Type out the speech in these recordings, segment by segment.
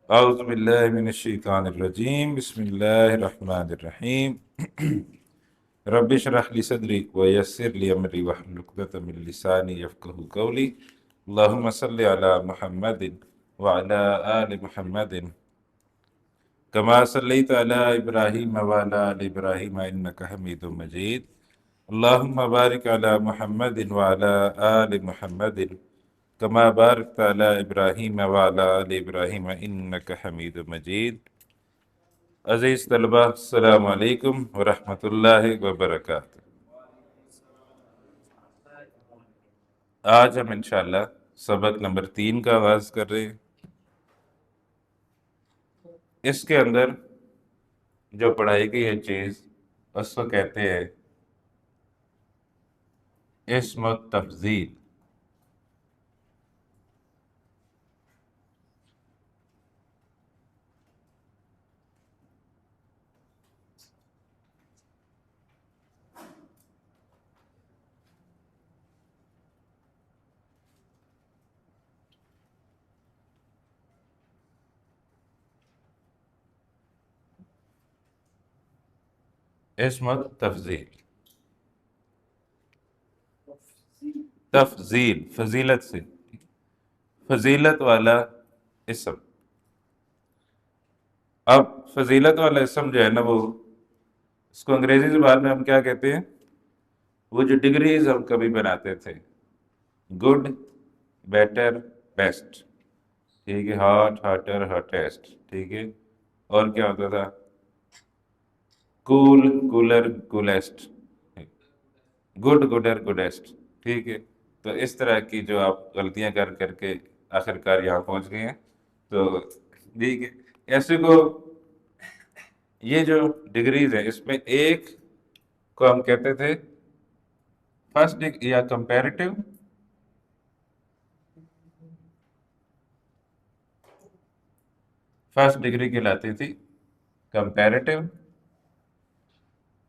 اعوذ باللہ من الشیطان الرجیم، بسم اللہ الرحمن الرحیم۔ رب اشرح لی صدری ویسر لی امری واحلل عقدۃ من لسانی یفقہوا قولی۔ اللہم صلی علی محمد وعلی آل محمد کما صلیت علی ابراہیم وعلی آل ابراہیم انک حمید مجید۔ اللہم بارک علی محمد وعلی آل محمد کما بارکت علی ابراہیم وعلی آل ابراہیم انک حمید مجید۔ عزیز طلبہ، السلام علیکم ورحمۃ اللہ وبرکاتہ۔ آج ہم انشاءاللہ سبق نمبر 3 کا آغاز کر رہے ہیں۔ اس کے اندر جو پڑھائی گئی ہے چیز اس کو کہتے ہیں اسم التفضیل۔ اسم التفضیل، تفضیل فضیلت سے، فضیلت والا اسم۔ اب فضیلت والا اسم جو ہے نا، وہ اس کو انگریزی زبان میں ہم کیا کہتے ہیں؟ وہ جو ڈگریز ہم کبھی بناتے تھے، گڈ، بیٹر، بیسٹ، ٹھیک ہے، ہاٹ، ہاٹر، ہاٹیسٹ، ٹھیک ہے، اور کیا ہوتا تھا؟ کول، کولر، کولسٹ، گڈ، گڈر، گڈیسٹ، ٹھیک ہے۔ تو اس طرح کی جو آپ غلطیاں کر کر کے آخر کار یہاں پہنچ گئے ہیں، تو ٹھیک ہے، ایسے کو یہ جو ڈگریز ہیں اس میں ایک کو ہم کہتے تھے فرسٹ یا کمپیریٹیو، فرسٹ ڈگری کہلاتی تھی کمپیریٹیو،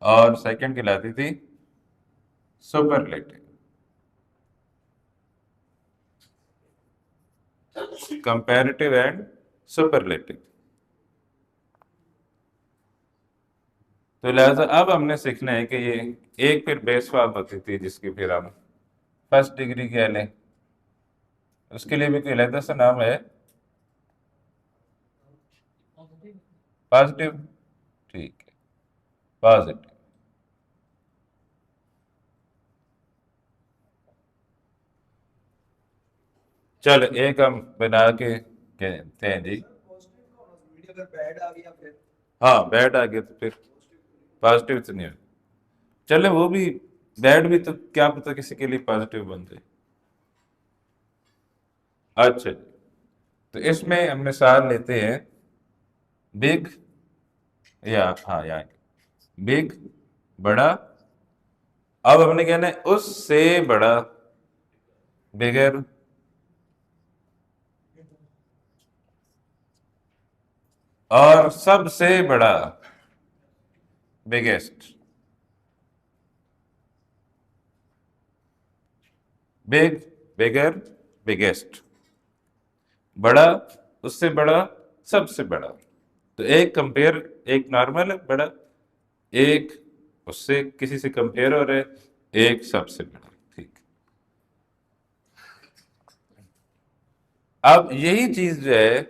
اور سیکنڈ کہلاتی تھی سپرلیٹو۔ Comparative and superlative. تو لہٰذا اب ہم نے سیکھنا ہے کہ یہ ایک پھر بیس فارم ہوتی تھی جس کی پھر ہم فرسٹ ڈگری کہہ لیں، اس کے لیے بھی کوئی علیحدہ سا نام ہے؟ پازیٹیو، ٹھیک ہے، پازیٹیو۔ چل ایک ہم بنا کے کہتے ہیں جی، ہاں بیڈ آ گیا تو پھر پازیٹیو تو نہیں ہو، چلے وہ بھی بیڈ بھی تو کیا پتہ کسی کے لیے پازیٹیو بن جائے۔ اچھا جی، تو اس میں ہم مثال لیتے ہیں بگ، یا ہاں یہاں بگ، بڑا۔ اب ہم نے کہنا ہے اس سے بڑا، بگر، اور سب سے بڑا، بگیسٹ۔ بگ، بگر، بگیسٹ، بڑا، اس سے بڑا، سب سے بڑا۔ تو ایک کمپیئر، ایک نارمل ہے بڑا، ایک اس سے کسی سے کمپیئر ہو رہے، ایک سب سے بڑا، ٹھیک۔ اب یہی چیز جو ہے،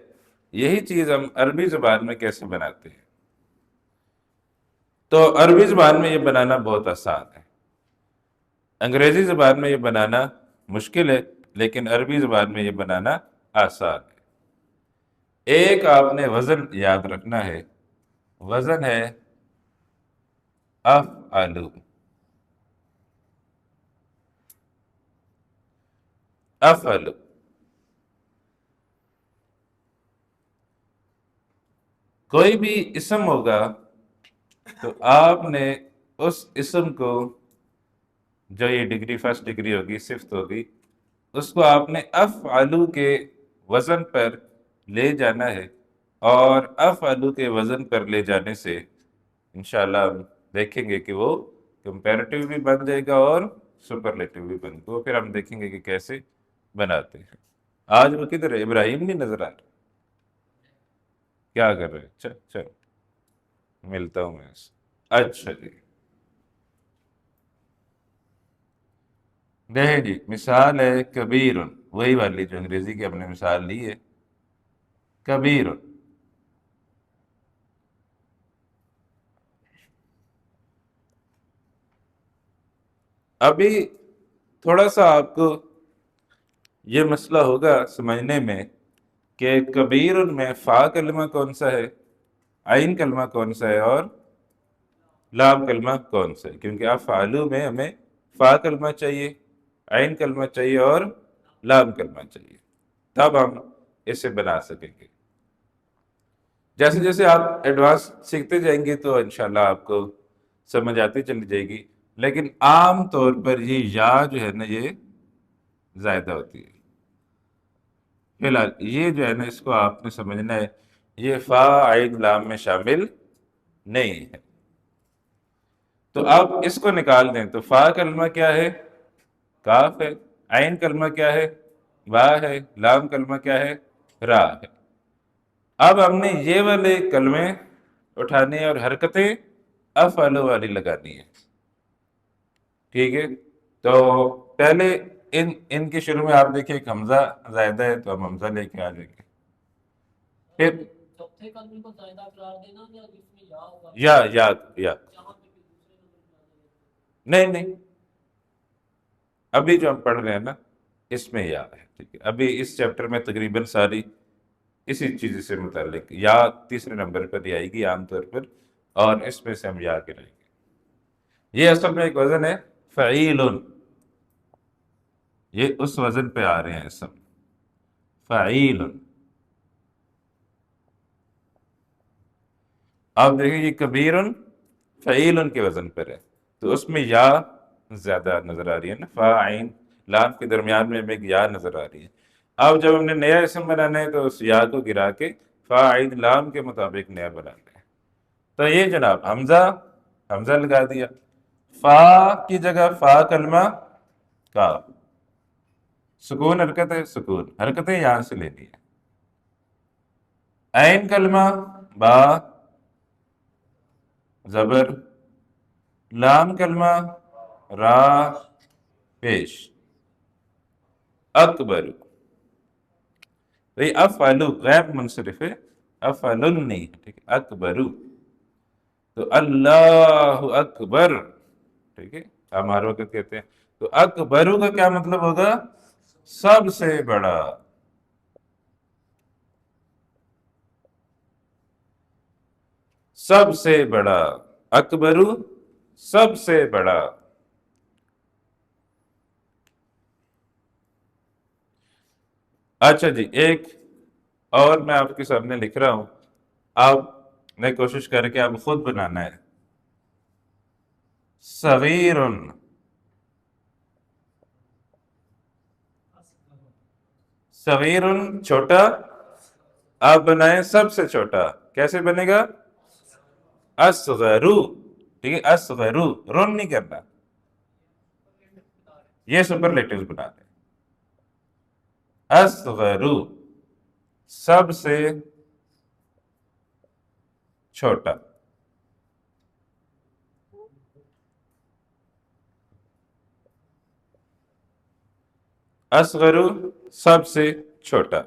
یہی چیز ہم عربی زبان میں کیسے بناتے ہیں؟ تو عربی زبان میں یہ بنانا بہت آسان ہے، انگریزی زبان میں یہ بنانا مشکل ہے، لیکن عربی زبان میں یہ بنانا آسان ہے۔ ایک آپ نے وزن یاد رکھنا ہے، وزن ہے افعلو، افعلو۔ کوئی بھی اسم ہوگا تو آپ نے اس اسم کو، جو یہ ڈگری فرسٹ ڈگری ہوگی، صفت ہوگی، اس کو آپ نے افعلو کے وزن پر لے جانا ہے، اور افعلو کے وزن پر لے جانے سے انشاءاللہ ہم دیکھیں گے کہ وہ کمپیریٹیو بھی بن جائے گا اور سپرلیٹیو بھی بن گا، وہ پھر ہم دیکھیں گے کہ کیسے بناتے ہیں۔ آج وہ کدھر ہے؟ ابراہیم نہیں نظر آ رہا؟ کیا کر رہے ہیں؟ چل ملتا ہوں میں اس. اچھا جی، دیکھیں جی مثال ہے کبیر، وہی والی جو انگریزی کی ہم نے مثال لی ہے، کبیر. ابھی تھوڑا سا آپ کو یہ مسئلہ ہوگا سمجھنے میں کہ کبیر میں فا کلمہ کون سا ہے، عین کلمہ کون سا ہے، اور لام کلمہ کون سا ہے، کیونکہ افعالو میں ہمیں فا کلمہ چاہیے، عین کلمہ چاہیے اور لام کلمہ چاہیے، تب ہم اسے بنا سکیں گے. جیسے جیسے آپ ایڈوانس سیکھتے جائیں گے تو انشاءاللہ آپ کو سمجھ آتی چلی جائے گی، لیکن عام طور پر یہ یا جو ہے نا یہ زائدہ ہوتی ہے. فی الحال یہ جو ہے نا اس کو آپ نے سمجھنا ہے، یہ فا عین لام میں شامل نہیں ہے. تو آپ اس کو نکال دیں تو فا کلمہ کیا ہے، کاف ہے، عین کلمہ کیا ہے، با ہے، لام کلمہ کیا ہے، را ہے. اب ہم نے یہ والے کلمے اٹھانے اور حرکتیں افعلو والی لگانی ہے. ٹھیک ہے، تو پہلے ان کے شروع میں آپ دیکھیں ایک حمزہ زائدہ ہے تو ہم حمزہ لے کے آ جائیں گے. پھر یا نہیں ابھی جو ہم پڑھ رہے ہیں نا اس میں یا ہے. ٹھیک ہے، ابھی اس چیپٹر میں تقریباً ساری اسی چیز سے متعلق یا تیسرے نمبر پر ہی آئے گی عام طور پر، اور اس میں سے ہم یا کے لائیں گے. یہ اصل میں ایک وزن ہے فعیل، یہ اس وزن پہ آ رہے ہیں اسم فعیل. آپ دیکھیں یہ کبیر فعیل کے وزن پر ہے، تو اس میں یا زیادہ نظر آ رہی ہے نا، فا عین لام کے درمیان میں ہمیں ایک یا نظر آ رہی ہے. اب جب ہم نے نیا اسم بنانا ہے تو اس یا کو گرا کے فا عین لام کے مطابق نیا بنانا ہے. تو یہ جناب حمزہ لگا دیا، فا کی جگہ فا کلمہ کا، سکون حرکت ہے، سکون حرکتیں یہاں سے لینی ہے. عین کلمہ با زبر، لام کلمہ را پیش، اکبر. بھئی افعلو غیر منصرف ہے، افعلن نہیں ہے. ٹھیک ہے، اکبرو تو اللہ اکبر. ٹھیک ہے، ہم ہر وقت کہتے ہیں تو اکبرو کا کیا مطلب ہوگا، سب سے بڑا. سب سے بڑا، اکبرو سب سے بڑا. اچھا جی، ایک اور میں آپ کے سامنے لکھ رہا ہوں، آپ نے کوشش کر کے آپ خود بنانا ہے. صغیر، صغیر چھوٹا. آپ بنائیں سب سے چھوٹا، کیسے بنے گا، اصغرو. ٹھیک ہے، اصغرو رن نہیں کرنا، یہ سپرلیٹیوز بنا دیں. اصغرو سب سے چھوٹا. اصغرو سب سے چھوٹا.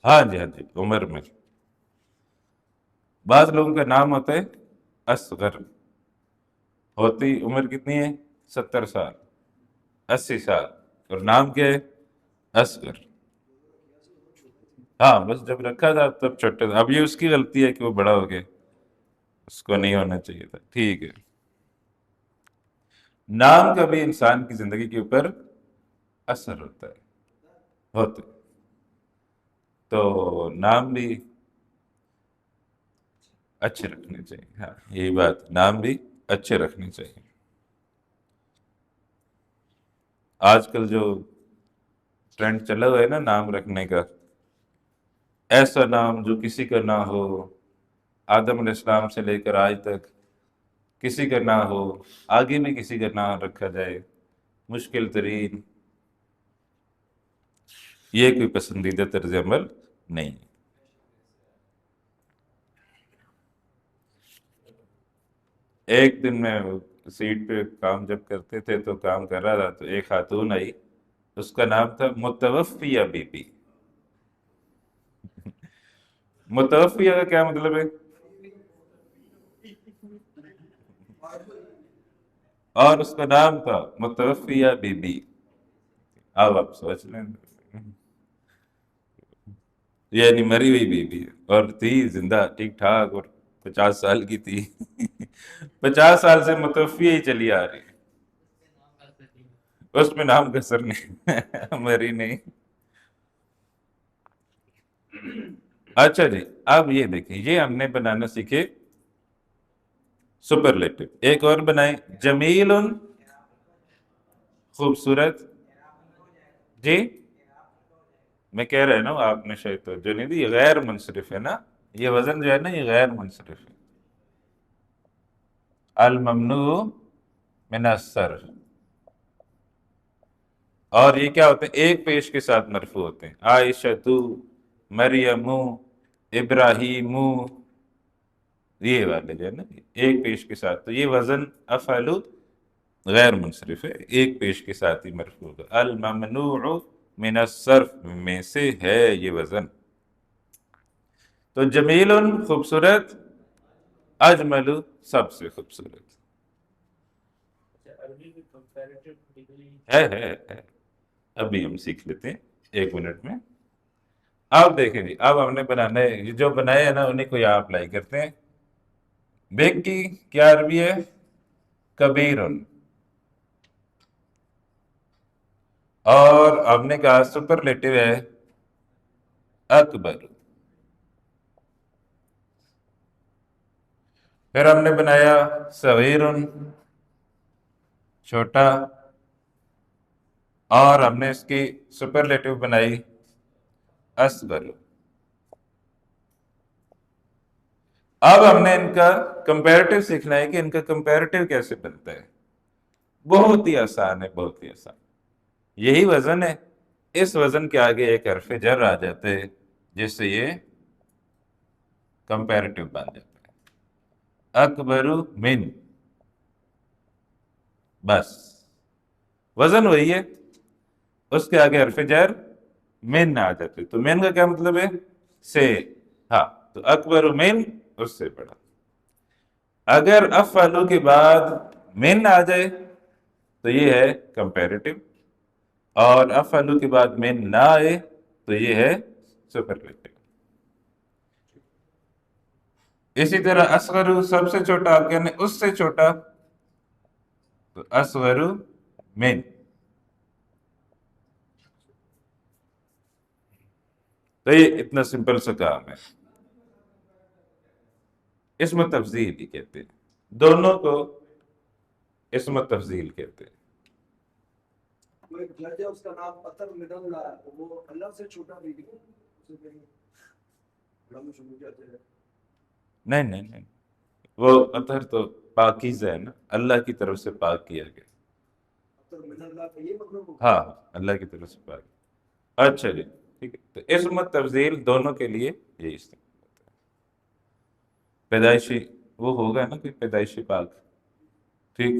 ہاں جی عمر میں بعض لوگوں کا نام ہوتا ہے اصغر، ہوتی عمر کتنی ہے، 70 سال 80 سال، اور نام کیا ہے، اصغر. ہاں بس جب رکھا تھا تب چھوٹا تھا، اب یہ اس کی غلطی ہے کہ وہ بڑا ہو گیا، اس کو نہیں ہونا چاہیے تھا. ٹھیک ہے، نام کا بھی انسان کی زندگی کے اوپر اثر ہوتا ہے، ہوتا ہے. تو نام بھی اچھے رکھنے چاہیے. ہاں یہی بات، نام بھی اچھے رکھنے چاہیے. آج کل جو ٹرینڈ چلا ہوا ہے نا نام رکھنے کا، ایسا نام جو کسی کا نہ ہو، آدم علیہ السلام سے لے کر آج تک کسی کا نہ ہو، آگے میں کسی کا نام رکھا جائے، مشکل ترین، یہ کوئی پسندیدہ طرز عمل نہیں۔ ایک دن میں سیٹ پہ کام جب کرتے تھے تو کام کر رہا تھا، تو ایک خاتون آئی، اس کا نام تھا متوفیہ بی بی۔ متوفیہ کا کیا مطلب ہے؟ اور اس کا نام تھا متوفیہ بی بی۔ اب آپ سوچ لیں، یعنی مری ہوئی بیوی ہے، اور تھی زندہ ٹھیک ٹھاک، اور 50 سال کی تھی۔ 50 سال سے متوفی ہی چلی آ رہی ہے، اس میں نام کسر نہیں، مری نہیں۔ اچھا جی، اب یہ دیکھیں، یہ ہم نے بنانا سیکھے سپرلیٹو۔ ایک اور بنائیں، جمیل، خوبصورت۔ جی میں کہہ رہا نا، آپ نے شاید توجہ نہیں دی، یہ غیر منصرف ہے نا، یہ وزن جو ہے نا یہ غیر منصرف ہے۔ الممنوع من الصرف، اور یہ کیا ہوتے ہیں؟ ایک پیش کے ساتھ مرفوع ہوتے ہیں، عائشۃ، مریم، ابراہیم، یہ والے جو ہے نا ایک پیش کے ساتھ، تو یہ وزن افعل غیر منصرف ہے، ایک پیش کے ساتھ ہی مرفوع ہوگا۔ الممنوع من الصرف میں سے ہے یہ وزن۔ تو جمیل خوبصورت، اجمل سب سے خوبصورت ہے۔ ابھی ہم سیکھ لیتے ہیں 1 منٹ میں۔ اب دیکھیں جی، اب ہم نے بنانا ہے، یہ جو بنائے ہیں نا انہیں کو یہاں اپلائی کرتے ہیں۔ بیگ کی کیا عربی ہے؟ کبیرن، اور ہم نے کہا سپرلیٹو ہے اکبر۔ پھر ہم نے بنایا صغیرن، چھوٹا، اور ہم نے اس کی سپرلیٹو بنائی اصغر۔ اب ہم نے ان کا کمپیریٹو سیکھنا ہے کہ ان کا کمپیریٹو کیسے بنتا ہے۔ بہت ہی آسان ہے، بہت ہی آسان۔ یہی وزن ہے، اس وزن کے آگے ایک حرف جر آ جاتا ہے جس سے یہ کمپیریٹو بن جاتا ہے۔ اکبر من، بس وزن وہی ہے، اس کے آگے حرف جر من آ جاتے، تو من کا کیا مطلب ہے؟ سے، ہاں، تو اکبر من اس سے بڑا۔ اگر افعلو کے بعد من آ جائے تو یہ ہے کمپیریٹو، اور افعلو کے بعد من نہ آئے تو یہ ہے سپرلیٹو۔ اسی طرح اصغر، سب سے چھوٹا، آپ کہنے اس سے چھوٹا، تو اصغر من۔ تو یہ اتنا سمپل سا کام ہے، اسم تفضیل ہی کہتے ہیں، دونوں کو اسم تفضیل کہتے ہیں۔ وہ ایک جج ہے، اس کا نام اطر من اللہ ہے، وہ اللہ سے چھوٹا بھی ہے، اسے کہیں بڑا میں شروع کہتے ہیں۔ نہیں نہیں نہیں، وہ اطہر تو پاکیزہ ہے نا، اللہ کی طرف سے پاک کیا گیا۔ اطر من اللہ کا یہ مطلب ہوگا؟ ہاں، اللہ کی طرف سے پاک۔ اچھا جی، ٹھیک ہے، تو اسم تفضیل دونوں کے لیے یہی استعمال ہوتا ہے۔ پیدائشی وہ ہوگا نا کوئی پیدائشی پاک، ٹھیک،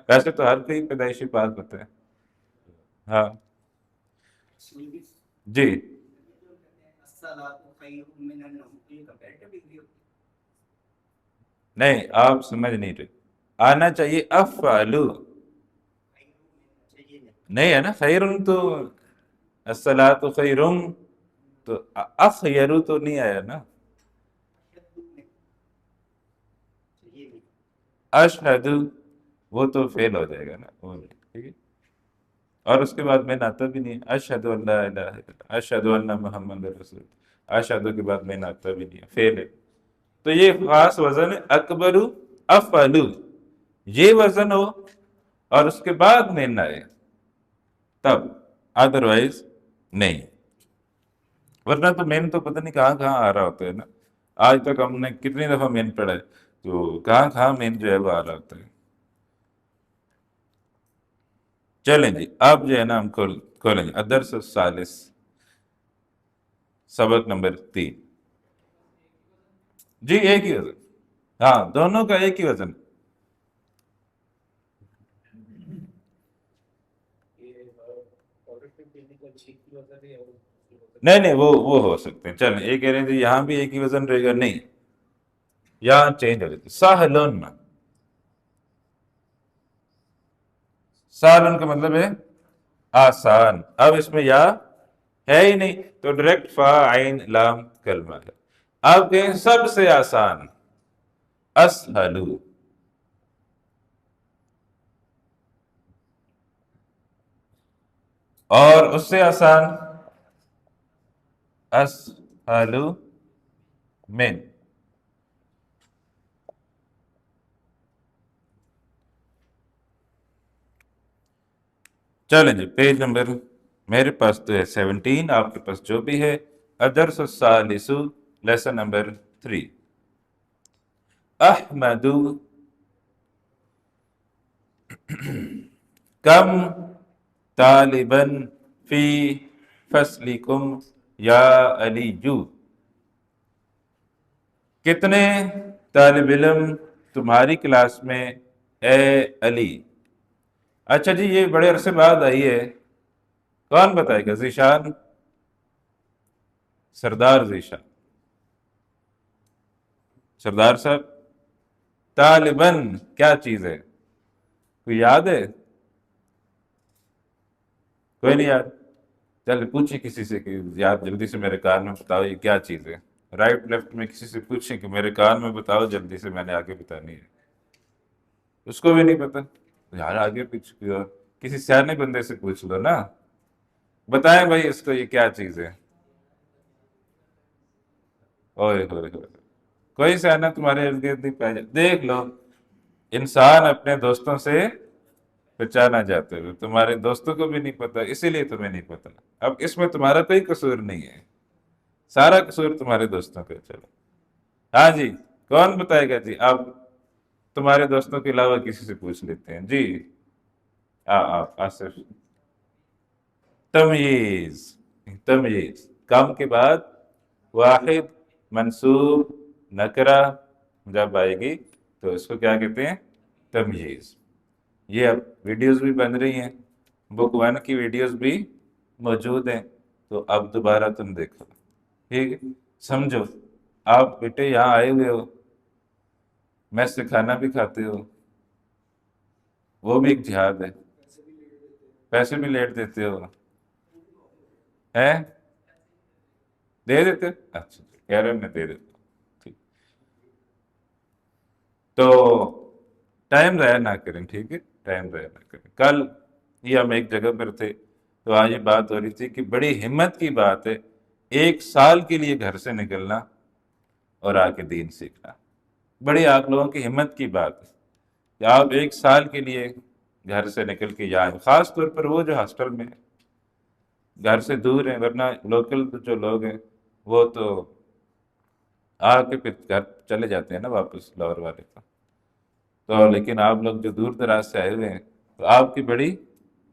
ویسے تو ہر کوئی پیدائشی پاک ہوتا ہے۔ ہاں جی، نہیں آپ سمجھ نہیں رہے، آنا چاہیے افعلو، نہیں ہے نا، خیرن تو الصلاۃ خیرن، تو اخیرو تو نہیں آیا نا۔ اشہد وہ تو فیل ہو جائے گا نا، وہ نہیں، ٹھیک ہے، اور اس کے بعد میں آتا بھی نہیں، اشہد ان لا الہ الا اللہ، اشہد ان محمد رسول، اشہد کے بعد میں آتا بھی نہیں، فیل ہے۔ تو یہ خاص وزن ہے اکبر افعلو، یہ وزن ہو اور اس کے بعد میں نہ آئے تب، ادروائز نہیں، ورنہ تو مین تو پتہ نہیں کہاں کہاں آ رہا ہوتا ہے نا۔ آج تک ہم نے کتنی دفعہ مین پڑھا ہے، تو کہاں کہاں مین جو ہے وہ آ رہا ہوتا ہے۔ چلیں جی اب جو ہے نا ہم کھولیں گے الدرس الثالث، سبق نمبر 3۔ جی ایک ہی وزن، ہاں دونوں کا ایک ہی وزن۔ نہیں وہ ہو سکتے ہیں، چلیں ایک کہہ رہے ہیں جی یہاں بھی ایک ہی وزن رہے گا، نہیں یہاں چینج ہو جاتی سہلن۔ سہلن کا مطلب ہے آسان، اب اس میں یا ہے ہی نہیں تو ڈائریکٹ فا عین لام کلمہ ہے۔ اب کہیں سب سے آسان اسہلو، اور اس سے آسان اسہلو من۔ چلیں جی پیج نمبر میرے پاس تو ہے 17، آپ کے پاس جو بھی ہے۔ الدرس الثالث لیسن نمبر 3۔ احمد کم طالبا فی فصلکم یا علی، کتنے طالب علم تمہاری کلاس میں اے علی؟ اچھا جی یہ بڑے عرصے بعد آئی ہے، کون بتائے گا؟ ذیشان، سردار ذیشان، سردار صاحب، طالباً کیا چیز ہے؟ کوئی یاد ہے؟ کوئی نہیں یاد؟ چل پوچھیں کسی سے کہ یاد جلدی سے میرے کان میں بتاؤ یہ کیا چیز ہے، رائٹ لیفٹ میں کسی سے پوچھیں کہ میرے کان میں بتاؤ جلدی سے، میں نے آگے بتانی ہے۔ اس کو بھی نہیں پتا یار، آگے پیچھے کسی سیانے بندے سے پوچھ لو نا، بتائیں بھائی اس کو یہ کیا چیز ہے۔ اوئے ہوئے ہوئے، کوئی سیانا تمہارے ارد گرد نہیں پایا جائے؟ دیکھ لو انسان اپنے دوستوں سے پہچانا جاتے ہوئے، تمہارے دوستوں کو بھی نہیں پتا اسی لیے تمہیں نہیں پتا۔ اب اس میں تمہارا کوئی قصور نہیں ہے، سارا قصور تمہارے دوستوں کا۔ چلو ہاں جی کون بتائے گا؟ جی آپ تمہارے دوستوں کے علاوہ کسی سے پوچھ لیتے ہیں۔ جی آصف، تمییز، تمییز کم کے بعد واحد منصوب نکرہ جب آئے گی تو اس کو کیا کہتے ہیں؟ تمییز۔ یہ اب ویڈیوز بھی بن رہی ہیں، بک 1 کی ویڈیوز بھی موجود ہیں، تو اب دوبارہ تم دیکھو، ٹھیک ہے؟ سمجھو آپ بیٹے یہاں آئے ہوئے ہو، میس سے کھانا بھی کھاتے ہو، وہ بھی ایک جہاد ہے، پیسے بھی لیٹ دیتے ہو، ہے دے دیتے؟ اچھا کہہ رہے میں دے دیتا ہوں، ٹھیک۔ تو ٹائم ضائع نہ کریں، ٹھیک ہے؟ ٹائم ضائع نہ کریں۔ کل یہ ہم ایک جگہ پر تھے تو آج یہ بات ہو رہی تھی کہ بڑی ہمت کی بات ہے 1 سال کے لیے گھر سے نکلنا اور آ کے دین سیکھنا۔ بڑی آپ لوگوں کی ہمت کی بات ہے کہ آپ 1 سال کے لیے گھر سے نکل کے جائیں، خاص طور پر وہ جو ہاسٹل میں گھر سے دور ہیں، ورنہ لوکل جو لوگ ہیں وہ تو آ کے پھر گھر چلے جاتے ہیں نا واپس لاہور والے تو لیکن آپ لوگ جو دور دراز سے آئے ہوئے ہیں تو آپ کی بڑی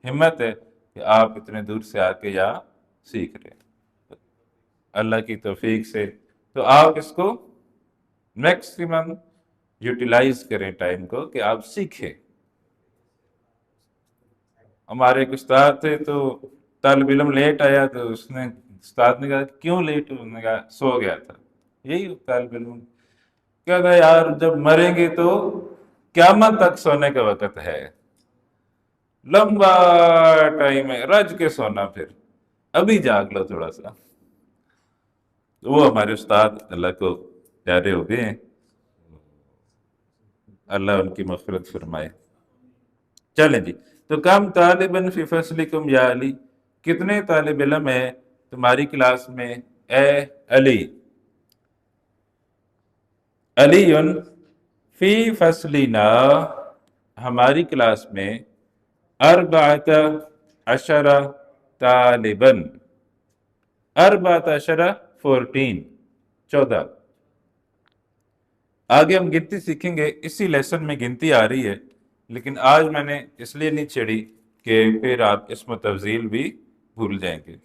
ہمت ہے کہ آپ اتنے دور سے آ کے یہاں سیکھ رہے ہیں اللہ کی توفیق سے۔ تو آپ اس کو میکسیمم یوٹیلائز کریں ٹائم کو کہ آپ سیکھیں۔ ہمارے ایک استاد تھے تو طالب علم لیٹ آیا تو استاد نے کہا کیوں لیٹ؟ انہوں نے کہا سو گیا تھا۔ یہی طالب علم کیا تھا یار، جب مریں گے تو قیامت تک سونے کا وقت ہے، لمبا ٹائم ہے، رج کے سونا، پھر ابھی جاگ لو تھوڑا سا۔ وہ ہمارے استاد اللہ کو پیارے ہو گئے ہیں، اللہ ان کی مغفرت فرمائے۔ چلیں جی تو کم طالباً فی فصلکم یا علی، کتنے طالب علم ہیں تمہاری کلاس میں اے علی؟ علی فی فصلنا، ہماری کلاس میں 14 طالباً، 14 14، آگے ہم گنتی سیکھیں گے، اسی لیسن میں گنتی آ رہی ہے، لیکن آج میں نے اس لیے نہیں چھیڑی کہ پھر آپ اسم و تفضیل بھی بھول جائیں گے۔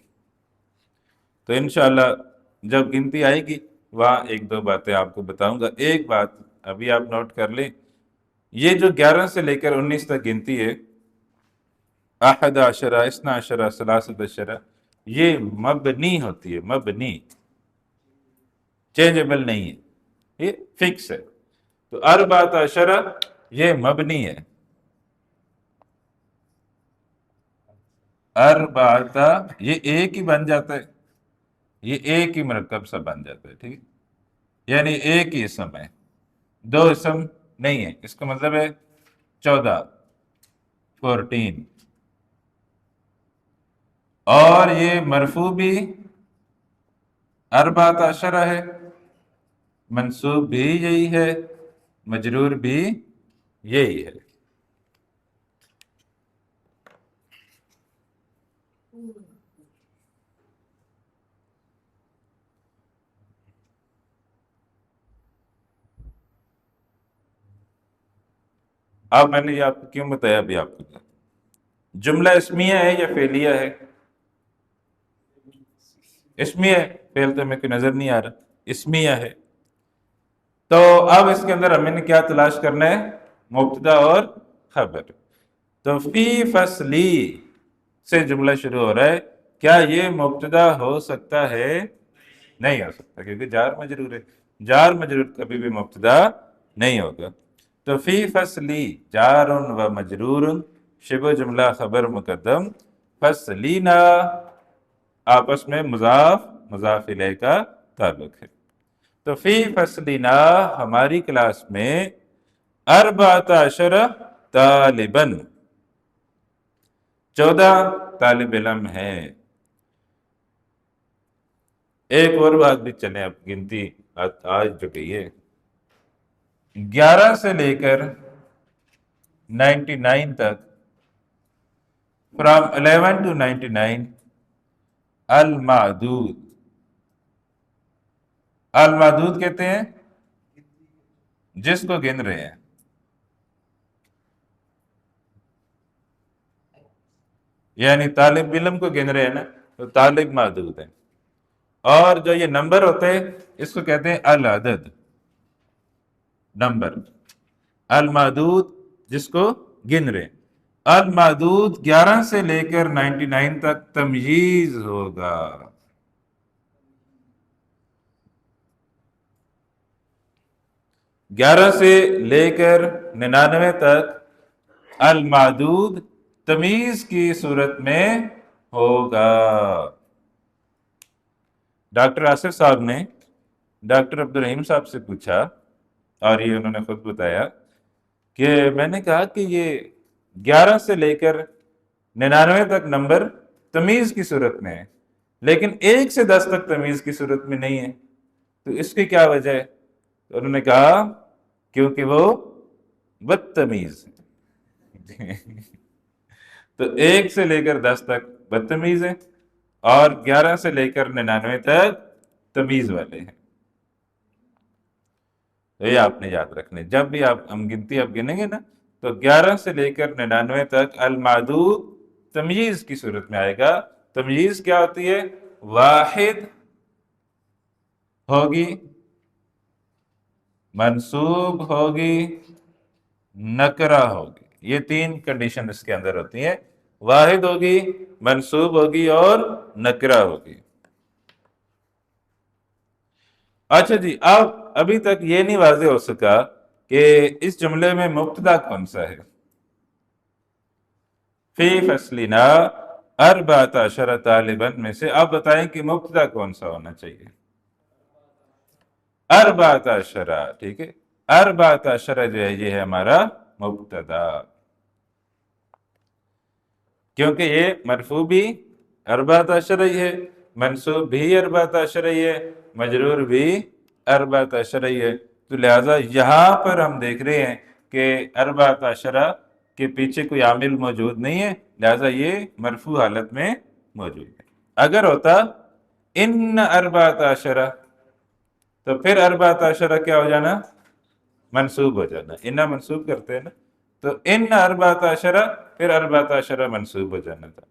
تو انشاءاللہ جب گنتی آئے گی وہاں ایک دو باتیں آپ کو بتاؤں گا۔ ایک بات ابھی آپ نوٹ کر لیں، یہ جو 11 سے لے کر 19 تک گنتی ہے، احد عشرہ، اثنا عشرہ، ثلاثۃ عشرہ، یہ مبنی ہوتی ہے، مبنی، چینجبل نہیں ہے، یہ فکس ہے۔ تو اربعۃ عشرہ یہ مبنی ہے، اربعۃ یہ ایک ہی بن جاتا ہے، یہ ایک ہی مرکب سا بن جاتا ہے، ٹھیک ہے، یعنی ایک ہی اسم ہے، دو اسم نہیں ہے۔ اس کا مطلب ہے 14، 14، اور یہ مرفوع بھی اربعۃ عشرہ ہے، منصوب بھی یہی ہے، مجرور بھی یہی ہے۔ اب میں نے یہ آپ کو کیوں بتایا؟ ابھی آپ کو جملہ اسمیہ ہے یا فعلیہ ہے؟ اسمیہ ہے، فعل تو ہمیں کوئی نظر نہیں آ رہا، اسمیہ ہے۔ تو اب اس کے اندر ہمیں نے کیا تلاش کرنا ہے؟ مبتدا اور خبر۔ تو فی فصلی سے جملہ شروع ہو رہا ہے، کیا یہ مبتدا ہو سکتا ہے؟ نہیں ہو سکتا، کیونکہ جار مجرور ہے، جار مجرور کبھی بھی مبتدا نہیں ہوگا۔ تو فی فصلی جار و مجرور، شبہ جملہ خبر مقدم، فصلینا آپس میں مضاف مضاف الیہ کا تعلق ہے۔ تو فی فصلینا ہماری کلاس میں اربعۃ عشرہ طالباً، 14 طالب علم ہیں۔ ایک اور بات بھی چلیں، اب گنتی آج جو گئی ہے 11 سے لے کر 99 تک، فرام 11 to 99، المعدود، المعدود کہتے ہیں جس کو گن رہے ہیں۔ یعنی طالب علم کو گن رہے ہیں نا، تو طالب معدود ہے۔ اور جو یہ نمبر ہوتے ہیں اس کو کہتے ہیں العدد، نمبر، المعدود جس کو گن رہے ہیں۔ المعدود 11 سے لے کر 99 تک تمییز ہوگا۔ 11 سے لے کر 99 تک المعدود تمیز کی صورت میں ہوگا۔ ڈاکٹر آصف صاحب نے ڈاکٹر عبد الرحیم صاحب سے پوچھا، اور یہ انہوں نے خود بتایا کہ میں نے کہا کہ یہ 11 سے لے کر 99 تک نمبر تمیز کی صورت میں ہے، لیکن 1 سے 10 تک تمیز کی صورت میں نہیں ہے، تو اس کی کیا وجہ ہے؟ تو انہوں نے کہا کیونکہ وہ بدتمیز ہے۔ تو 1 سے لے کر 10 تک بدتمیز ہے، اور 11 سے لے کر 99 تک تمیز والے ہیں۔ تو یہ آپ نے یاد رکھنے، جب بھی ہم گنتی آپ گنیں گے نا، تو 11 سے لے کر 99 تک المعدود تمیز کی صورت میں آئے گا۔ تمیز کیا ہوتی ہے؟ واحد ہوگی، منصوب ہوگی، نکرہ ہوگی، یہ 3 کنڈیشن اس کے اندر ہوتی ہیں، واحد ہوگی، منصوب ہوگی اور نکرہ ہوگی۔ اچھا جی، اب ابھی تک یہ نہیں واضح ہو سکا کہ اس جملے میں مبتدا کون سا ہے۔ فی فصلنا اربعۃ عشرہ طالباً میں سے آپ بتائیں کہ مبتدا کون سا ہونا چاہیے؟ اربعۃ عشرہ، ٹھیک ہے، اربعۃ عشرہ جو ہے یہ ہے ہمارا مبتدا، کیونکہ یہ مرفوع بھی اربعۃ عشرہ ہی ہے، منصوب بھی اربعۃ عشرہ ہی ہے، مجرور بھی اربعۃ عشرہ ہی ہے۔ تو لہٰذا یہاں پر ہم دیکھ رہے ہیں کہ اربعۃ عشرہ کے پیچھے کوئی عامل موجود نہیں ہے، لہٰذا یہ مرفوع حالت میں موجود ہے۔ اگر ہوتا ان اربعۃ عشرہ، تو پھر اربعۃ عشرہ کیا ہو جانا؟ منصوب ہو جانا، انا منصوب کرتے ہیں نا، تو ان اربعۃ عشرہ پھر اربعۃ عشرہ منصوب ہو جانا تھا،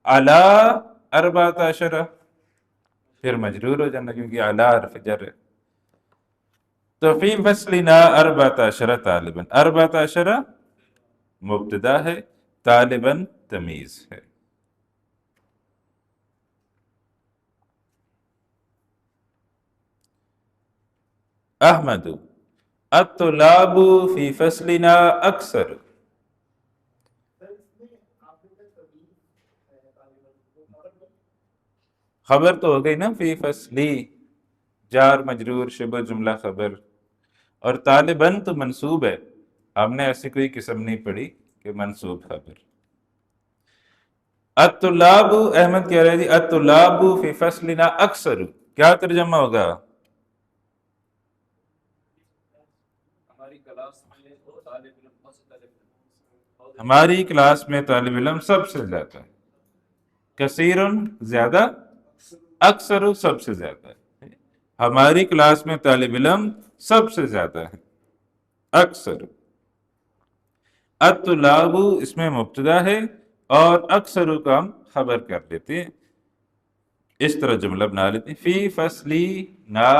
علی اربعۃ عشرہ پھر مجرور ہو جانا کیونکہ علی حرف جر ہے۔ تو فی فصلنا اربعۃ عشرہ طالباً، اربعۃ عشرہ مبتدا ہے، طالباً تمیز ہے۔ احمد الطلاب فی فصلنا اکثر، خبر تو ہو گئی نا فی فصلی، جار مجرور شبہ جملہ خبر، اور طالباً تو منصوب ہے، ہم نے ایسی کوئی قسم نہیں پڑھی کہ منصوب خبر۔ الطلاب، احمد کہہ رہے جی الطلاب فی فصلنا اکثر، کیا ترجمہ ہوگا؟ ہماری کلاس میں طالب علم سب سے زیادہ ہے، کثیرن زیادہ، اکثر سب سے زیادہ ہے، ہماری کلاس میں طالب علم سب سے زیادہ ہے، اکثر۔ الطلاب اس میں مبتدا ہے اور اکثر کا ہم خبر کر لیتے ہیں، اس طرح جملہ بنا لیتے ہیں، فی فصلی نا،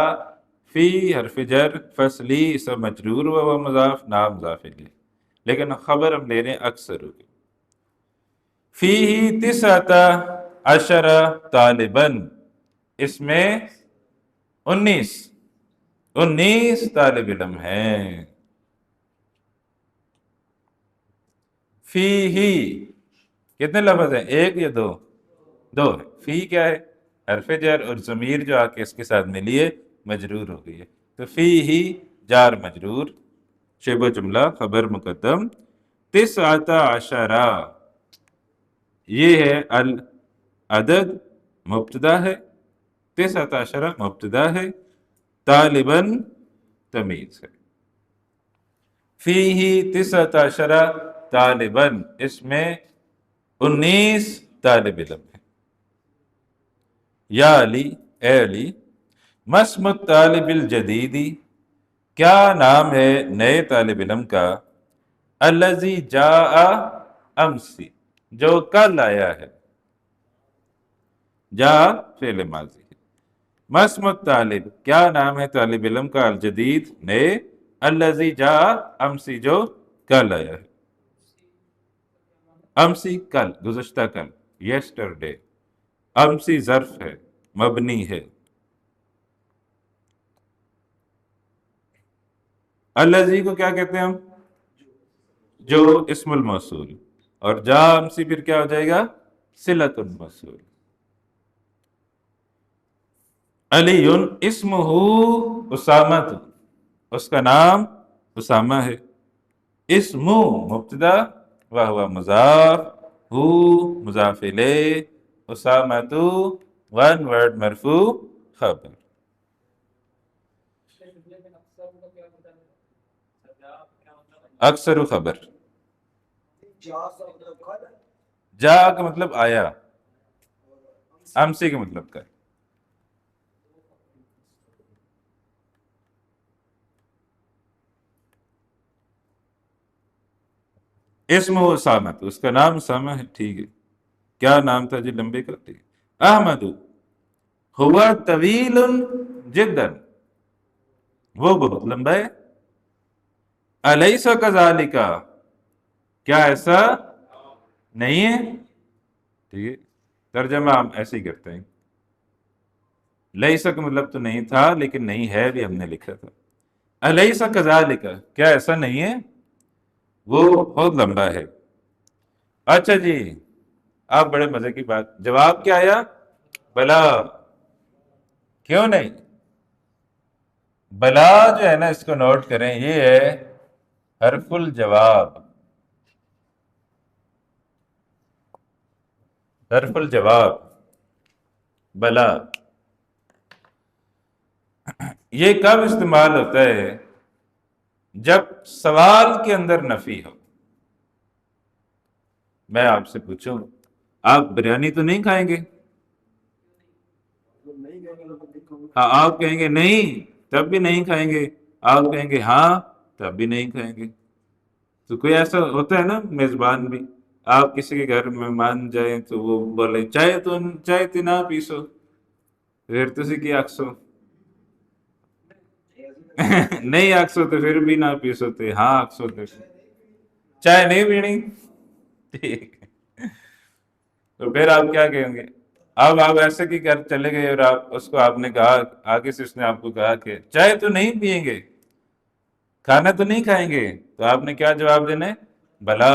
فی حرف جر، فصلی سب مجرور و مضاف، نا مضاف الیہ، لیکن خبر ہم لے رہے ہیں اکثر کی۔ فی تسعۃ عشرہ طالباً، اس میں 19 طالب علم ہیں۔ فی ہی کتنے لفظ ہیں؟ ایک یا دو؟ دو ہے۔ فی کیا ہے؟ حرف جر، اور ضمیر جو آ کے اس کے ساتھ ملی ہے مجرور ہو گئی ہے، تو فی ہی جار مجرور، شبہ جملہ خبر مقدم، تسعۃ عشرہ یہ ہے العدد، مبتدا ہے، تسعۃ عشرہ مبتدا ہے، طالباً تمیز ہے۔ فیہ تسعۃ عشرہ طالباً، اس میں 19 طالب علم ہیں۔ یا علی، اے علی، ما اسم الطالب الجدید، کیا نام ہے نئے طالب علم کا، الذی جاء امسی، جو کل آیا ہے، جاء فعل ماضی ہے، ما اسم الطالب کیا نام ہے طالب علم کا، الجدید نئے، الذی جاء امسی جو کل آیا ہے، امسی کل، گزشتہ کل، یسٹرڈے، امسی ظرف ہے، مبنی ہے، الذی کو کیا کہتے ہیں ہم؟ جو اسم الموصول، اور جا امسی پھر کیا ہو جائے گا؟ صلۃ الموصول۔ علی اسمہ اسامہ، اس کا نام اسامہ ہے، اسم مبتدا وہو مضاف، ہو مضاف الیہ، اسامہ ون ورڈ مرفوع خبر۔ اکثر خبر، جا کا مطلب آیا، امسی کا مطلب کل۔ اسم اسامہ، اس کا نام اسامہ ہے، ٹھیک ہے، کیا نام تھا جی؟ لمبے کا، ٹھیک ہے۔ احمد ہوا طویل جدا، وہ بہت لمبا ہے، الیس کذالک، کیا ایسا نہیں ہے؟ ٹھیک ہے، ترجمہ ہم ایسے ہی کرتے ہیں، لیسا کا مطلب تو نہیں تھا، لیکن نہیں ہے بھی ہم نے لکھا تھا، الیس کذالک، کیا ایسا نہیں ہے؟ وہ بہت لمبا ہے۔ اچھا جی، آپ بڑے مزے کی بات، جواب کیا آیا؟ بلا، کیوں نہیں؟ بلا جو ہے نا، اس کو نوٹ کریں، یہ ہے حرف الجواب، حرف الجواب بلا، یہ کب استعمال ہوتا ہے؟ جب سوال کے اندر نفی ہو۔ میں آپ سے پوچھوں، آپ بریانی تو نہیں کھائیں گے؟ ہاں، آپ کہیں گے نہیں، تب بھی نہیں کھائیں گے، آپ کہیں گے ہاں، تو اب بھی نہیں کھائیں گے. تو کوئی ایسا ہوتا ہے نا میزبان بھی، آپ کسی کے گھر مہمان جائیں تو وہ بولے چائے تو نہ پیسو، پھر تسی کی آکسو نہیں آکسو تو پھر بھی نہ پیسو تے ہاں آکسو تے چائے نہیں پینی. ٹھیک ہے، تو پھر آپ کیا کہیں گے؟ اب آپ ایسے کی کر چلے گئے اور آپ نے کہا آگے سے اس نے آپ کو کہا کہ چائے تو نہیں پئیں گے، کھانا تو نہیں کھائیں گے، تو آپ نے کیا جواب دینا ہے؟ بھلا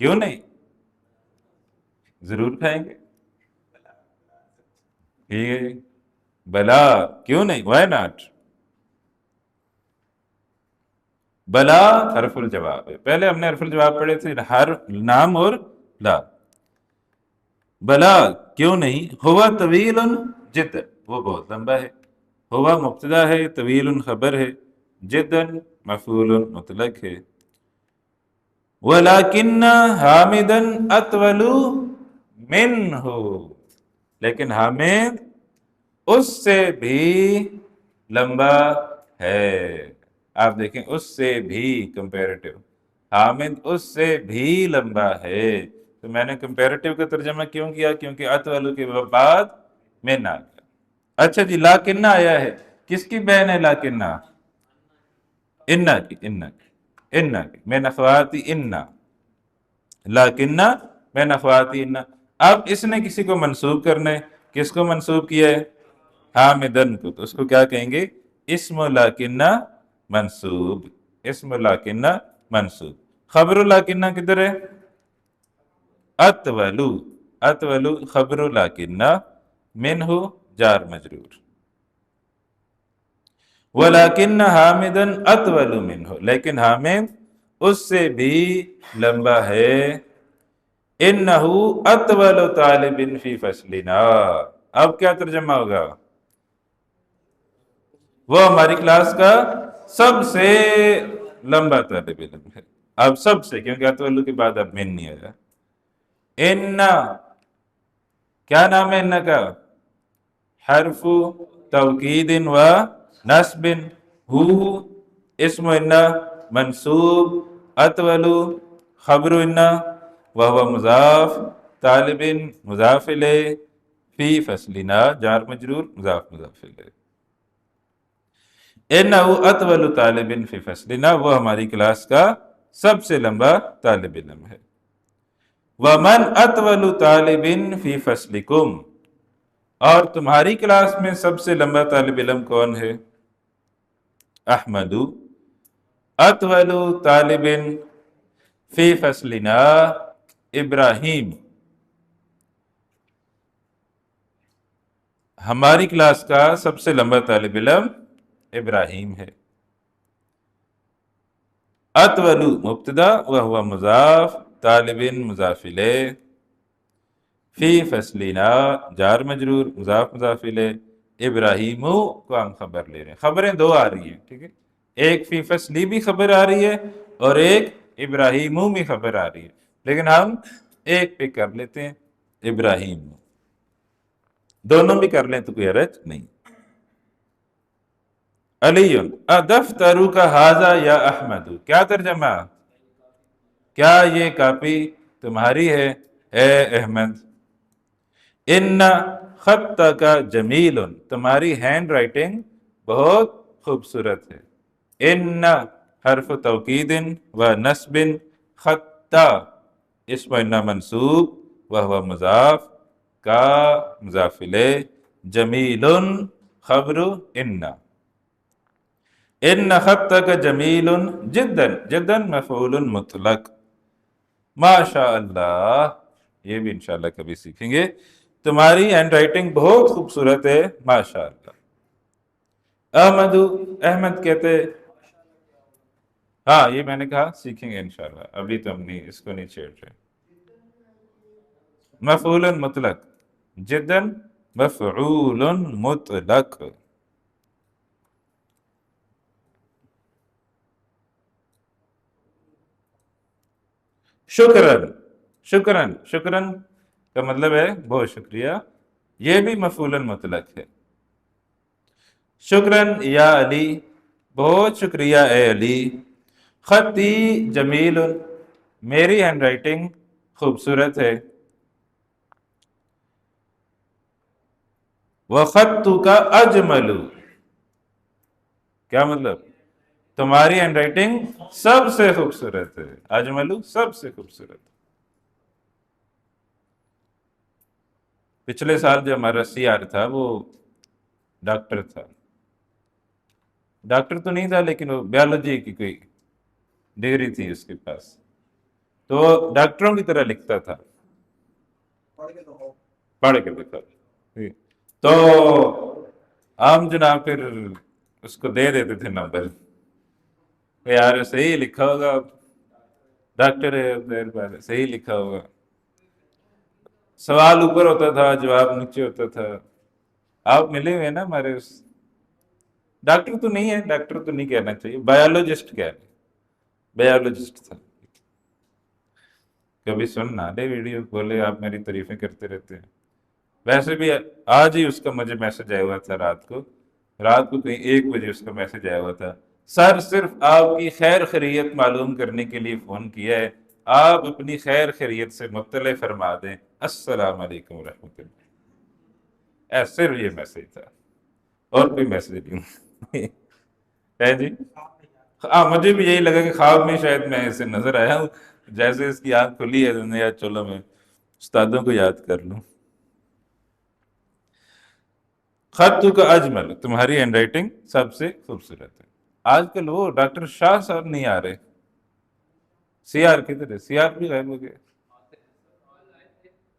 کیوں نہیں، ضرور کھائیں گے. ٹھیک ہے جی، بھلا کیوں نہیں، وائی ناٹ. بلا حرف الجواب ہے. پہلے ہم نے حرف الجواب پڑھے تھے، ہر نام اور لا. بلا کیوں نہیں، ہوا طویل جد، وہ بہت لمبا ہے. ہوا مبتدا ہے، طویل خبر ہے، جدا مفعول مطلق ہے. وَلَكِنَّ حَامِدًا أَطْوَلُ مِنْهُ، لیکن حامد اس سے بھی لمبا ہے. آپ دیکھیں، اس سے بھی کمپیریٹیو، حامد اس سے بھی لمبا ہے. تو میں نے کمپیریٹیو کا ترجمہ کیوں کیا؟ کیونکہ اطول کے بعد من آ گیا. اچھا جی، لاکنہ آیا ہے، کس کی بہن ہے لاکنہ؟ انا کی، انا کی من اخواتی انا، لاکنہ من اخواتی انا. اب اس نے کسی کو منسوب کرنا ہے، کس کو منسوب کیا ہے؟ حامدن کو. تو اس کو کیا کہیں گے؟ اسم لاکنہ منسوب، اسم لاکنہ منسوب. خبر لاکنہ کدھر ہے؟ اطولو، اطولو خبر لاکنہ، منہ جار مجرور. وَلَكِنَّ حَامِدًا أَطْوَلُ مِنْهُ، لیکن حامد اس سے بھی لمبا ہے. إِنَّهُ أَطْوَلُ طَالِبٍ فِي فَصْلِنَا. اب کیا ترجمہ ہوگا؟ وہ ہماری کلاس کا سب سے لمبا طالب علم ہے. اب سب سے، کیونکہ اطول کے بعد اب من نہیں آیا. اِنَّا، کیا نام ہے اِنَّا کا؟ حرف توکید و نصب. ہو اسم انا منصوب، اطول خبر انا وهو مضاف، طالب مضاف الیہ، فی فصلنا جار مجرور مضاف مضاف الیہ. انہ اطول طالب فی فصلنا، وہ ہماری کلاس کا سب سے لمبا طالب علم ہے. ومن اطول طالب فی فصلکم، اور تمہاری کلاس میں سب سے لمبا طالب علم کون ہے؟ احمد. اطول طالب فی فصلنا ابراہیم، ہماری کلاس کا سب سے لمبا طالب علم ابراہیم ہے. اطول مبتدا وہو مضاف، طالب مضاف الیہ، فی فصلنا جار مجرور مضاف مضاف الیہ. ابراہیم کو ہم خبر لے رہے ہیں. خبریں دو آ رہی ہیں، ٹھیک ہے، ایک فی فصلی بھی خبر آ رہی ہے اور ایک ابراہیم بھی خبر آ رہی ہے، لیکن ہم ایک پہ کر لیتے ہیں ابراہیم. دونوں بھی کر لیں تو کوئی حرج نہیں. علی ادفترک ھذا یا احمد، کیا ترجمہ؟ کیا یہ کاپی تمہاری ہے اے احمد؟ ان خطک جمیل، تمہاری ہینڈ رائٹنگ بہت خوبصورت ہے. ان حرف توکید و نصب، خط اسم ان منصوب وہو مضاف، کا مضاف الیہ، جمیل خبر ان. ان خطک جمیل جدا، جدا مفعول مطلق. ماشاء اللہ، یہ بھی انشاءاللہ کبھی سیکھیں گے. تمہاری ہینڈ رائٹنگ بہت خوبصورت ہے، ماشاء اللہ. احمد، احمد کہتے، ہاں یہ میں نے کہا سیکھیں گے انشاءاللہ، ابھی تو ہم نہیں، اس کو نہیں چھیڑ رہے. مفعول مطلق، جدا مفعول مطلق. شکرن، شکرن، شکرن کا مطلب ہے بہت شکریہ، یہ بھی مفعول مطلق ہے. شکرن یا علی، بہت شکریہ اے علی. خطی جمیل، میری ہینڈ رائٹنگ خوبصورت ہے، وخطک اجمل، کیا مطلب؟ تمہاری ہینڈ رائٹنگ سب سے خوبصورت ہے، اجمل سب سے خوبصورت۔ پچھلے سال جو ہمارا سی آر تھا وہ ڈاکٹر تھا، ڈاکٹر تو نہیں تھا لیکن وہ بیولوجی کی کوئی ڈگری تھی اس کے پاس، تو وہ ڈاکٹروں کی طرح لکھتا تھا، پڑھ کے تو پڑھ کے لکھتا تھا۔ تو ہم جناب پھر اس کو دے دیتے تھے نمبر کہ یار صحیح لکھا ہوگا، ڈاکٹر ہے دیر بعد صحیح لکھا ہوگا، سوال اوپر ہوتا تھا جواب نیچے ہوتا تھا۔ آپ ملے ہوئے ہیں نا ہمارے اس، ڈاکٹر تو نہیں ہے، ڈاکٹر تو نہیں کہنا چاہیے، بایولوجسٹ کہہ لیں، بایولوجسٹ تھا۔ کبھی سن نہ لے ویڈیو بولے آپ میری تعریفیں کرتے رہتے ہیں۔ ویسے بھی آج ہی اس کا مجھے میسج آیا ہوا تھا، رات کو کہیں 1 بجے اس کا میسج آیا ہوا تھا، سر صرف آپ کی خیر خیریت معلوم کرنے کے لیے فون کیا ہے، آپ اپنی خیر خیریت سے مطلع فرما دیں، السلام علیکم ورحمۃ اللہ۔ صرف یہ میسج تھا، اور کوئی میسج نہیں ہے جی۔ مجھے بھی یہی لگا کہ خواب میں شاید میں اسے نظر آیا ہوں، جیسے اس کی آنکھ کھلی ہے تو نے یاد، چلو میں استادوں کو یاد کر لوں۔ خطک اجمل، تمہاری ہینڈ رائٹنگ سب سے خوبصورت ہے۔ آج کل وہ ڈاکٹر شاہ صاحب نہیں آ رہے، سی آر کدھر ہے؟ سی آر بھی غائب ہو گئے۔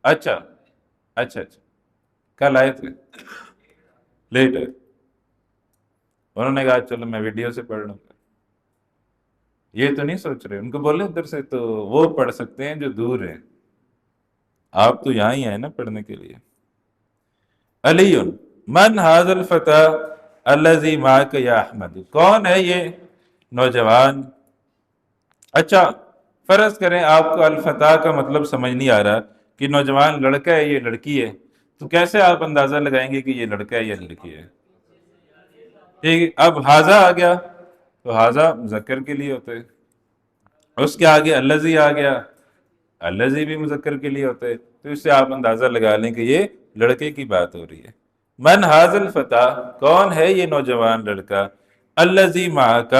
اچھا اچھا اچھا، کل آئے تھے، لیٹ ہے، انہوں نے کہا چلو میں ویڈیو سے پڑھ لوں گا۔ یہ تو نہیں سوچ رہے، ان کو بولے ادھر سے تو وہ پڑھ سکتے ہیں جو دور ہیں، آپ تو یہاں ہی آئے نا پڑھنے کے لیے۔ علی من هذا الفتى الذي معك یا احمد، کون ہے یہ نوجوان؟ اچھا فرض کریں آپ کو الفتح کا مطلب سمجھ نہیں آ رہا کہ نوجوان لڑکا ہے یہ لڑکی ہے، تو کیسے آپ اندازہ لگائیں گے کہ یہ لڑکا ہے یا لڑکی ہے؟ ٹھیک، اب حاضہ آ گیا تو حاضہ مذکر کے لیے ہوتا ہے، اس کے آگے الذی آ گیا، الذی بھی مذکر کے لیے ہوتا ہے، تو اس سے آپ اندازہ لگا لیں کہ یہ لڑکے کی بات ہو رہی ہے۔ من حاض الفتح، کون ہے یہ نوجوان لڑکا، الذی معک،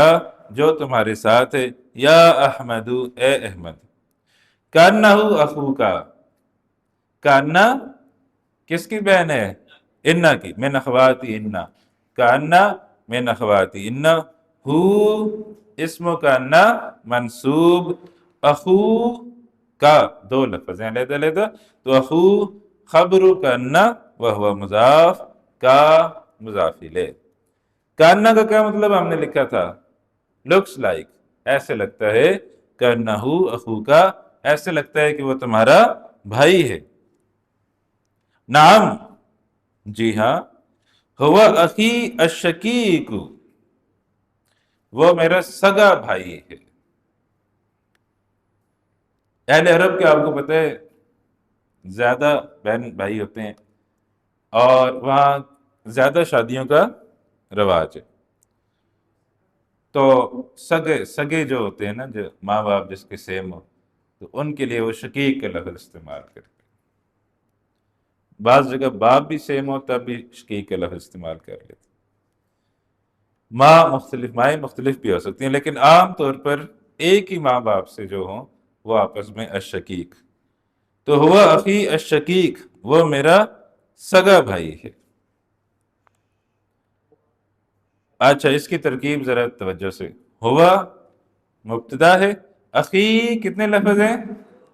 جو تمہارے ساتھ ہے، یا احمد، اے احمد، کانہ اخوک، کانہ کس کی بہن ہے؟ انہ کی، من اخواتی انہ، کانہ من اخواتی انہ، ہو اسم کانہ منصوب، اخو کا دو لفظ ہیں علیحدہ علیحدہ، تو اخو خبر کانہ وہو مضاف، کا مضاف الیہ۔ کانہ کا کیا مطلب ہم نے لکھا تھا؟ لکس لائک، ایسے لگتا ہے، کانہ اخو کا، ایسے لگتا ہے کہ وہ تمہارا بھائی ہے۔ نعم، جی ہاں، ہوا اخی الشقیق، وہ میرا سگا بھائی ہے۔ اہل عرب کے آپ کو پتہ ہے زیادہ بہن بھائی ہوتے ہیں، اور وہاں زیادہ شادیوں کا رواج ہے، تو سگے جو ہوتے ہیں نا، جو ماں باپ جس کے سیم ہو، تو ان کے لیے وہ شقیق کا لفظ استعمال کرتے ہیں۔ بعض جگہ باپ بھی سیم ہو تب بھی شقیق کا لفظ استعمال کر لیتے ہیں۔ مائیں مختلف بھی ہو سکتی ہیں، لیکن عام طور پر ایک ہی ماں باپ سے جو ہوں وہ آپس میں الشقیق، تو ہوا اخی الشقیق، وہ میرا سگا بھائی ہے۔ اچھا اس کی ترکیب ذرا توجہ سے، ہوا مبتدا ہے، اخی کتنے لفظ ہیں؟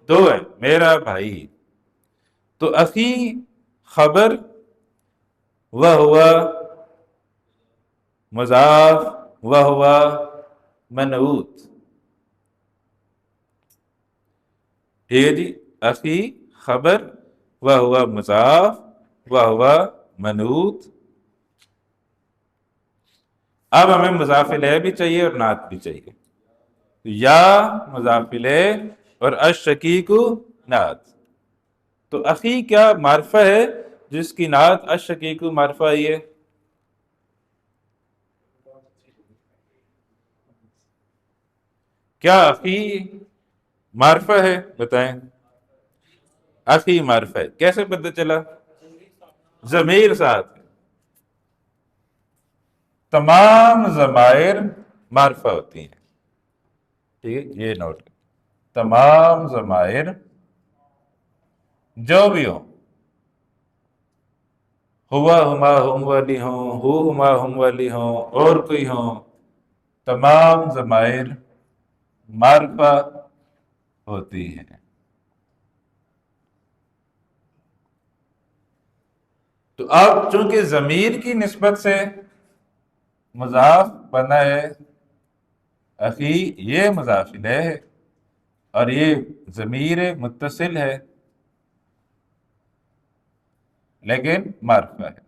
2 ہیں، میرا بھائی، تو اخی خبر، وہوا مضاف، وہوا منعوت، ٹھیک ہے جی، اخی خبر، وہوا مضاف، وہوا منعوت۔ اب ہمیں مضاف الیہ بھی چاہیے اور نعت بھی چاہیے، یا مضاف الیہ اور الشقیق نعت۔ تو اخی کیا معرفہ ہے جس کی نعت الشقیق معرفہ آئی ہے؟ کیا اخی معرفہ ہے؟ بتائیں، اخی معرفہ ہے، کیسے پتہ چلا؟ ضمیر ساتھ ہے۔ تمام ضمائر معرفہ ہوتی ہیں، ٹھیک ہے، یہ نوٹ کریں۔ تمام ضمائر جو بھی ہوں، ہوا، ہما، ہم والی ہوں، ہو، ہما، ہم والی ہوں، اور کوئی ہوں، تمام ضمائر معرفہ ہوتی ہیں۔ تو اب چونکہ ضمیر کی نسبت سے مضاف بنا ہے، اخی یہ مضاف الیہ ہے اور یہ ضمیر متصل ہے لیکن معرفہ ہے،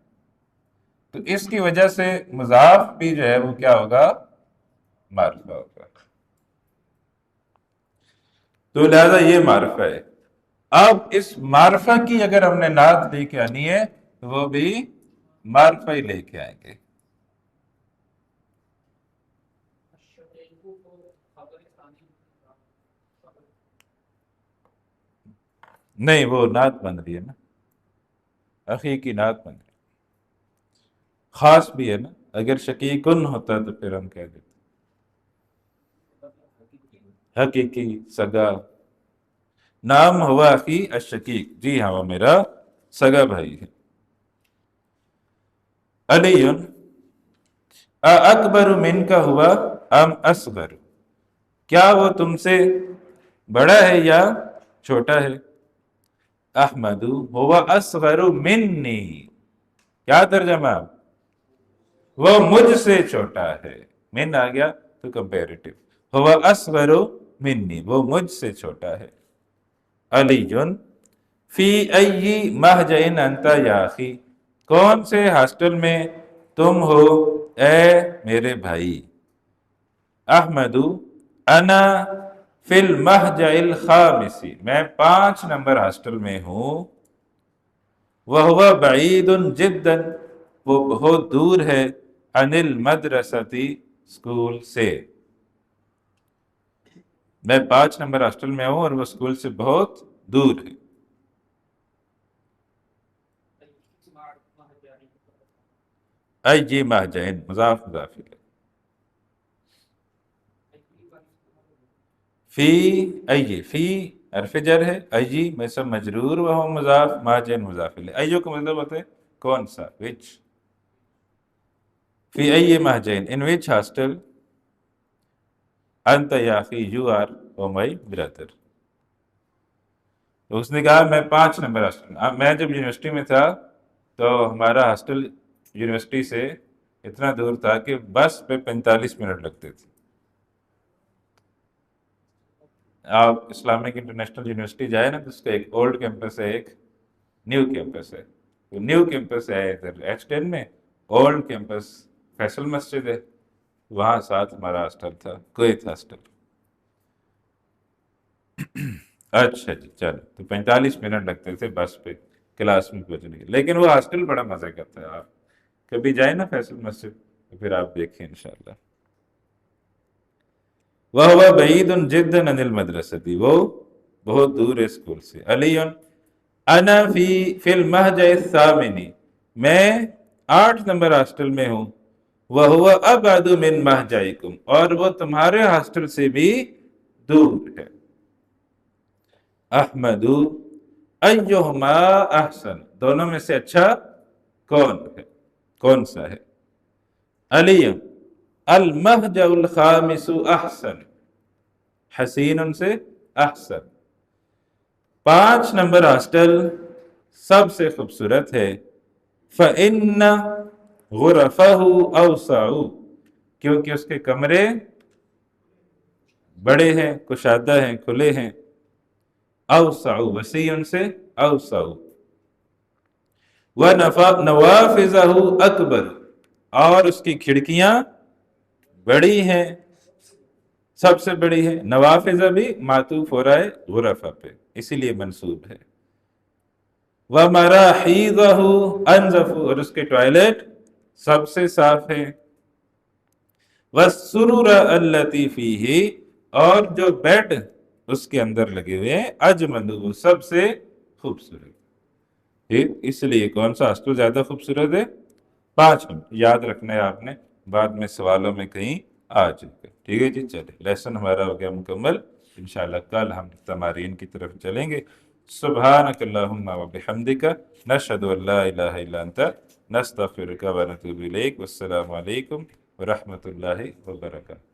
تو اس کی وجہ سے مضاف بھی جو ہے وہ کیا ہوگا؟ معرفہ ہوگا، تو لہذا یہ معرفہ ہے۔ اب اس معرفہ کی اگر ہم نے نعت لے کے آنی ہے تو وہ بھی معرفہ ہی لے کے آئیں گے۔ نہیں، وہ نعت بن رہی ہے نا، اخی کی نعت بن رہی ہے، خاص بھی ہے نا، اگر شقیقن ہوتا تو پھر ہم کہہ دیتے حقیقی سگا، نام ہوا اخی الشقیق، جی ہاں وہ میرا سگا بھائی ہے۔ علی اکبر من کا ہوا ام اصغر، کیا وہ تم سے بڑا ہے یا چھوٹا ہے؟ احمد ہوا اصغر منی، کیا ترجمہ؟ وہ مجھ سے چھوٹا ہے، من آ گیا تو کمپیریٹو، ہوا اصغر منی، وہ مجھ سے چھوٹا ہے۔ علی فی ای مہجع انت یا اخی، کون سے ہاسٹل میں تم ہو اے میرے بھائی؟ احمد انا فی المہجع الخامس، میں 5 نمبر ہاسٹل میں ہوں۔ وہو بعید جدا، وہ بہت دور ہے، عن المدرستی، اسکول سے، میں 5 نمبر ہاسٹل میں ہوں اور وہ اسکول سے بہت دور ہے۔ ای مہجعین مضاف مضاف الیہ، فی ای، فی حرف جر ہے، ای میں سب مجرور وہو مضاف، مہجعین مضاف الیہ، ایو کا مطلب ہوتا ہے کون سا، وچ، فی ای مہجعین، ان وچ ہاسٹل، انت یا اخی، یو آر او مائی برادر۔ تو اس نے کہا میں 5 نمبر ہاسٹل، میں جب یونیورسٹی میں تھا تو ہمارا ہاسٹل یونیورسٹی سے اتنا دور تھا کہ بس پہ 45 منٹ لگتے تھے۔ آپ اسلامک انٹرنیشنل یونیورسٹی جائے نا تو اس کا ایک اولڈ کیمپس ہے، ایک نیو کیمپس ہے، تو نیو کیمپس ہے ادھر H10 میں، اولڈ کیمپس فیصل مسجد ہے، وہاں ساتھ ہمارا ہاسٹل تھا، کویت ہاسٹل۔ اچھا جی، چلو، تو 45 منٹ لگتے تھے بس پہ کلاس میں پہنچنے کے، لیکن وہ ہاسٹل بڑا مزہ کرتا ہے، آپ کبھی جائیں نا فیصل مسجد تو پھر آپ دیکھیں انشاءاللہ۔ وَهُوَ بَعِيدٌ جِدًّا عَنِ الْمَدْرَسَةِ، وہ بہت دور ہے اسکول سے۔ علی انا فی المہجع الثامن، میں 8 نمبر ہاسٹل میں ہوں۔ وَهُوَ أَبْعَدُ مِن مَہْجَعِكُمْ، اور وہ تمہارے ہاسٹل سے بھی دور ہے۔ احمد ایہما احسن، دونوں میں سے اچھا کون ہے، کون سا ہے؟ علی المہجع الخامس احسن، حسین سے احسن، 5 نمبر ہاسٹل سب سے خوبصورت ہے۔ فإن غرفہ اوسع، کیونکہ اس کے کمرے بڑے ہیں، کشادہ ہیں، کھلے ہیں۔ اوسع وسیع سے اوسع، ونوافذہ اکبر، اور اس کی کھڑکیاں بڑی ہیں، سب سے بڑی ہے۔ نوافذہ بھی معطوف ہو رہا ہے غرفہ پہ، اسی لیے منصوب ہے۔ ومراحیضہ انظف، اور اس کے ٹوائلٹ سب سے صاف ہے۔ والسرر التی فیہ اور جو بیڈ اس کے اندر لگے ہوئے ہیں اجمل، وہ سب سے خوبصورت. ٹھیک، اس لیے کون سا استو زیادہ خوبصورت ہے؟ 5 نمبر. یاد رکھنا ہے آپ نے، بعد میں سوالوں میں کہیں آ جائے گا. ٹھیک ہے جی، چلے لیسن ہمارا ہو گیا مکمل. انشاءاللہ کل ہم تمارین کی طرف چلیں گے. سبحانک اللہم و بحمدک، نشہد ان لا الہ الا انت، نستغفرک و نتوب الیک. والسلام علیکم ورحمۃ اللہ وبرکاتہ.